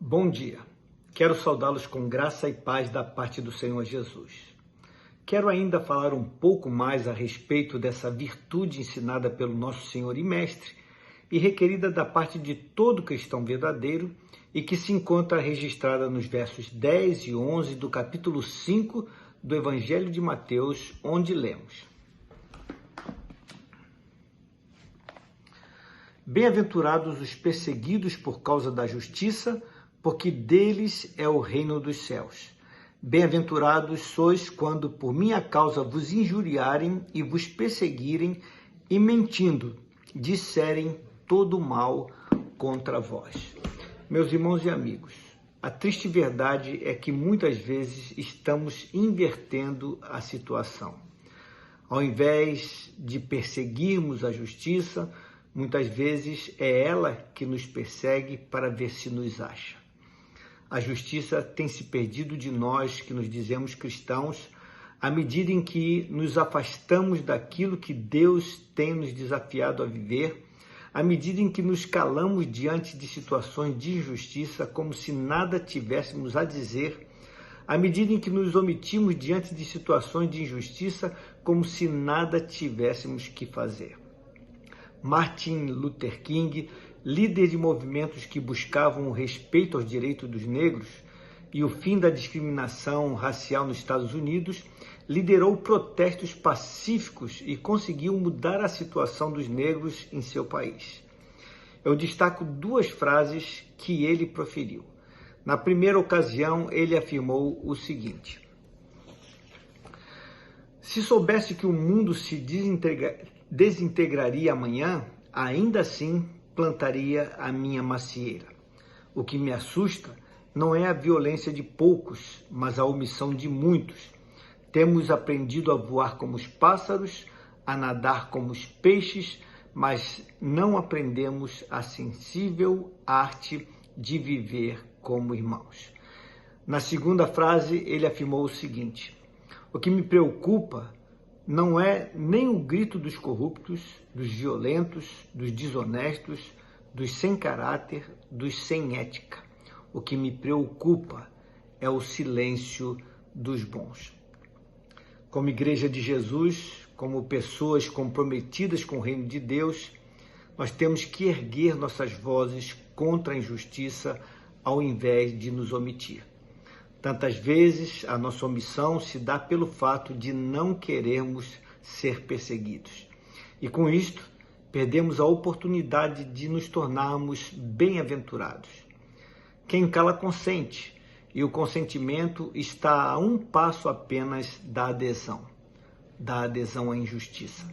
Bom dia. Quero saudá-los com graça e paz da parte do Senhor Jesus. Quero ainda falar um pouco mais a respeito dessa virtude ensinada pelo nosso Senhor e Mestre e requerida da parte de todo cristão verdadeiro e que se encontra registrada nos versos 10 e 11 do capítulo 5 do Evangelho de Mateus, onde lemos: Bem-aventurados os perseguidos por causa da justiça, porque deles é o reino dos céus. Bem-aventurados sois quando por minha causa vos injuriarem e vos perseguirem e mentindo disserem todo mal contra vós. Meus irmãos e amigos, a triste verdade é que muitas vezes estamos invertendo a situação. Ao invés de perseguirmos a justiça, muitas vezes é ela que nos persegue para ver se nos acha. A justiça tem se perdido de nós que nos dizemos cristãos à medida em que nos afastamos daquilo que Deus tem nos desafiado a viver, à medida em que nos calamos diante de situações de injustiça como se nada tivéssemos a dizer, à medida em que nos omitimos diante de situações de injustiça como se nada tivéssemos que fazer. Martin Luther King, líder de movimentos que buscavam o respeito aos direitos dos negros e o fim da discriminação racial nos Estados Unidos, liderou protestos pacíficos e conseguiu mudar a situação dos negros em seu país. Eu destaco duas frases que ele proferiu. Na primeira ocasião, ele afirmou o seguinte: se soubesse que o mundo se desintegraria amanhã, ainda assim plantaria a minha macieira. O que me assusta não é a violência de poucos, mas a omissão de muitos. Temos aprendido a voar como os pássaros, a nadar como os peixes, mas não aprendemos a sensível arte de viver como irmãos. Na segunda frase, ele afirmou o seguinte: o que me preocupa não é nem o grito dos corruptos, dos violentos, dos desonestos, dos sem caráter, dos sem ética. O que me preocupa é o silêncio dos bons. Como Igreja de Jesus, como pessoas comprometidas com o reino de Deus, nós temos que erguer nossas vozes contra a injustiça ao invés de nos omitir. Tantas vezes a nossa omissão se dá pelo fato de não querermos ser perseguidos. E com isto, perdemos a oportunidade de nos tornarmos bem-aventurados. Quem cala consente, e o consentimento está a um passo apenas da adesão à injustiça.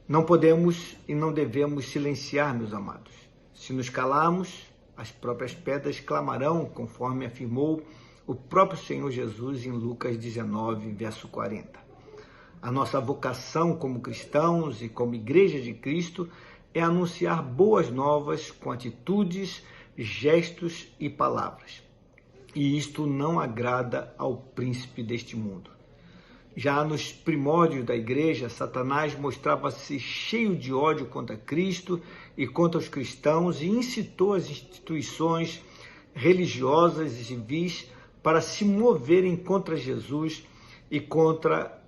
Não podemos e não devemos silenciar, meus amados. Se nos calarmos, as próprias pedras clamarão, conforme afirmou o próprio Senhor Jesus em Lucas 19, verso 40. A nossa vocação como cristãos e como Igreja de Cristo é anunciar boas novas com atitudes, gestos e palavras. E isto não agrada ao príncipe deste mundo. Já nos primórdios da Igreja, Satanás mostrava-se cheio de ódio contra Cristo e contra os cristãos e incitou as instituições religiosas e civis para se moverem contra Jesus e contra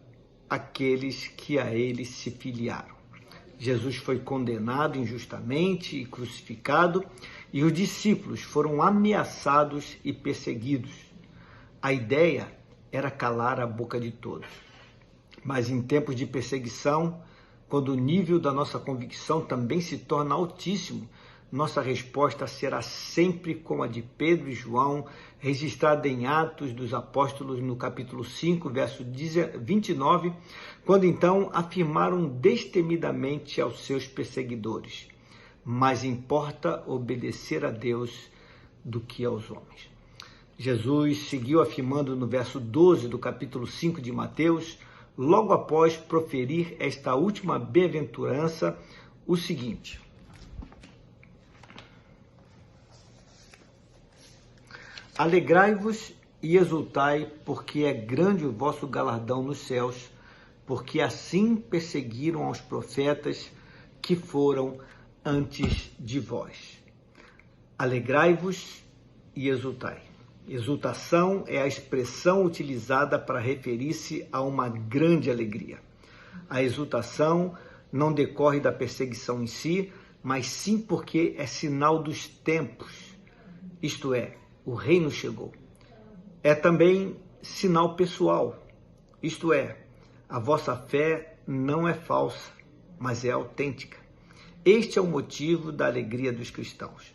aqueles que a ele se filiaram. Jesus foi condenado injustamente e crucificado, e os discípulos foram ameaçados e perseguidos. A ideia era calar a boca de todos. Mas em tempos de perseguição, quando o nível da nossa convicção também se torna altíssimo, nossa resposta será sempre como a de Pedro e João, registrada em Atos dos Apóstolos, no capítulo 5, verso 29, quando então afirmaram destemidamente aos seus perseguidores: mais importa obedecer a Deus do que aos homens. Jesus seguiu afirmando no verso 12 do capítulo 5 de Mateus, logo após proferir esta última bem-aventurança, o seguinte: alegrai-vos e exultai, porque é grande o vosso galardão nos céus, porque assim perseguiram aos profetas que foram antes de vós. Alegrai-vos e exultai. Exultação é a expressão utilizada para referir-se a uma grande alegria. A exultação não decorre da perseguição em si, mas sim porque é sinal dos tempos, isto é, o reino chegou. É também sinal pessoal, isto é, a vossa fé não é falsa, mas é autêntica. Este é o motivo da alegria dos cristãos.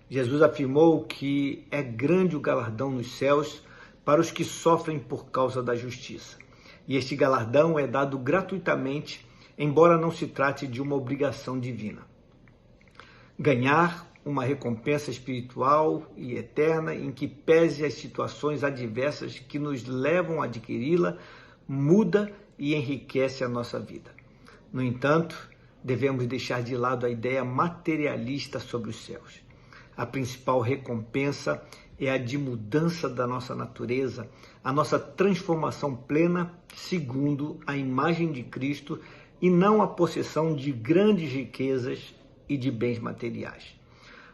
Jesus afirmou que é grande o galardão nos céus para os que sofrem por causa da justiça. E este galardão é dado gratuitamente, embora não se trate de uma obrigação divina. Ganhar uma recompensa espiritual e eterna em que pese as situações adversas que nos levam a adquiri-la, muda e enriquece a nossa vida. No entanto, devemos deixar de lado a ideia materialista sobre os céus. A principal recompensa é a de mudança da nossa natureza, a nossa transformação plena segundo a imagem de Cristo e não a possessão de grandes riquezas e de bens materiais.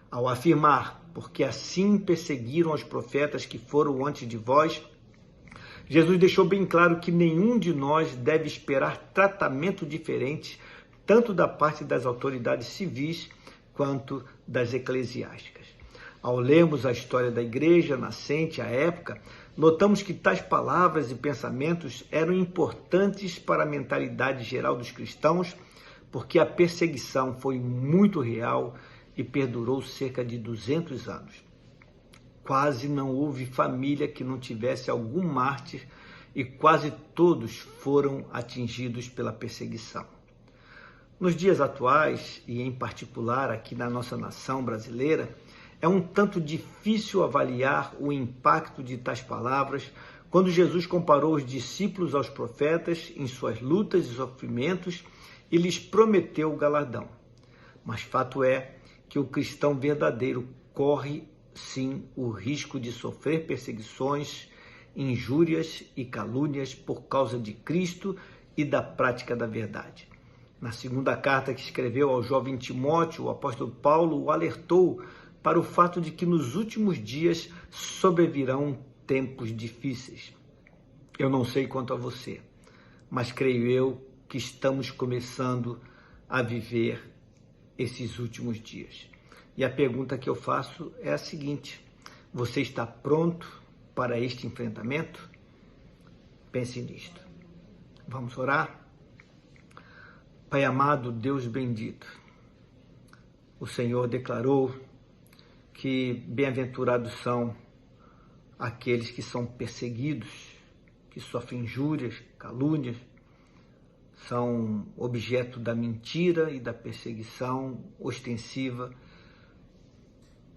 Ao afirmar, porque assim perseguiram os profetas que foram antes de vós, Jesus deixou bem claro que nenhum de nós deve esperar tratamento diferente, tanto da parte das autoridades civis quanto das eclesiásticas. Ao lermos a história da igreja nascente à época, notamos que tais palavras e pensamentos eram importantes para a mentalidade geral dos cristãos, porque a perseguição foi muito real e perdurou cerca de 200 anos. Quase não houve família que não tivesse algum mártir e quase todos foram atingidos pela perseguição. Nos dias atuais, e em particular aqui na nossa nação brasileira, é um tanto difícil avaliar o impacto de tais palavras quando Jesus comparou os discípulos aos profetas em suas lutas e sofrimentos e lhes prometeu o galardão. Mas fato é que o cristão verdadeiro corre, sim, o risco de sofrer perseguições, injúrias e calúnias por causa de Cristo e da prática da verdade. Na segunda carta que escreveu ao jovem Timóteo, o apóstolo Paulo o alertou para o fato de que nos últimos dias sobrevirão tempos difíceis. Eu não sei quanto a você, mas creio eu que estamos começando a viver esses últimos dias. E a pergunta que eu faço é a seguinte: você está pronto para este enfrentamento? Pense nisto. Vamos orar? Pai amado, Deus bendito, o Senhor declarou que bem-aventurados são aqueles que são perseguidos, que sofrem injúrias, calúnias, são objeto da mentira e da perseguição ostensiva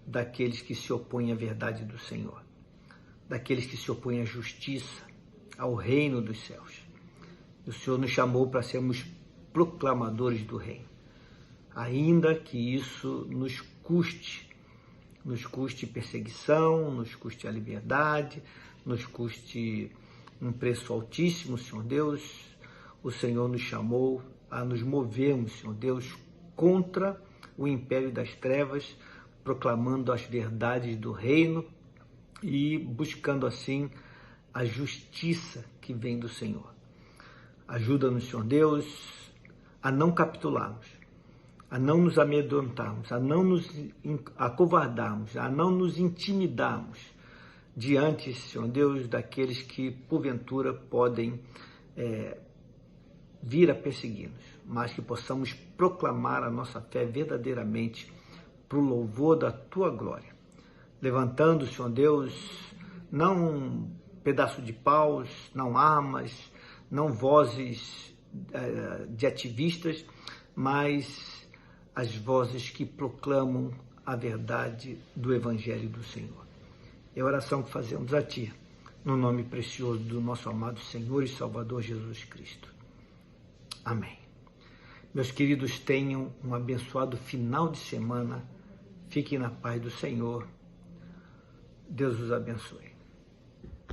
daqueles que se opõem à verdade do Senhor, daqueles que se opõem à justiça, ao reino dos céus. O Senhor nos chamou para sermos proclamadores do reino, ainda que isso nos custe perseguição, nos custe a liberdade, nos custe um preço altíssimo, Senhor Deus. O Senhor nos chamou a nos movermos, Senhor Deus, contra o império das trevas, proclamando as verdades do reino e buscando assim a justiça que vem do Senhor. Ajuda-nos, Senhor Deus, a não capitularmos, a não nos amedrontarmos, a não nos acovardarmos, a não nos intimidarmos diante, Senhor Deus, daqueles que porventura podem vir a perseguir-nos, mas que possamos proclamar a nossa fé verdadeiramente para o louvor da Tua glória, levantando, Senhor Deus, não um pedaço de paus, não armas, não vozes de ativistas, mas as vozes que proclamam a verdade do Evangelho do Senhor. É a oração que fazemos a Ti, no nome precioso do nosso amado Senhor e Salvador Jesus Cristo. Amém. Meus queridos, tenham um abençoado final de semana. Fiquem na paz do Senhor. Deus os abençoe.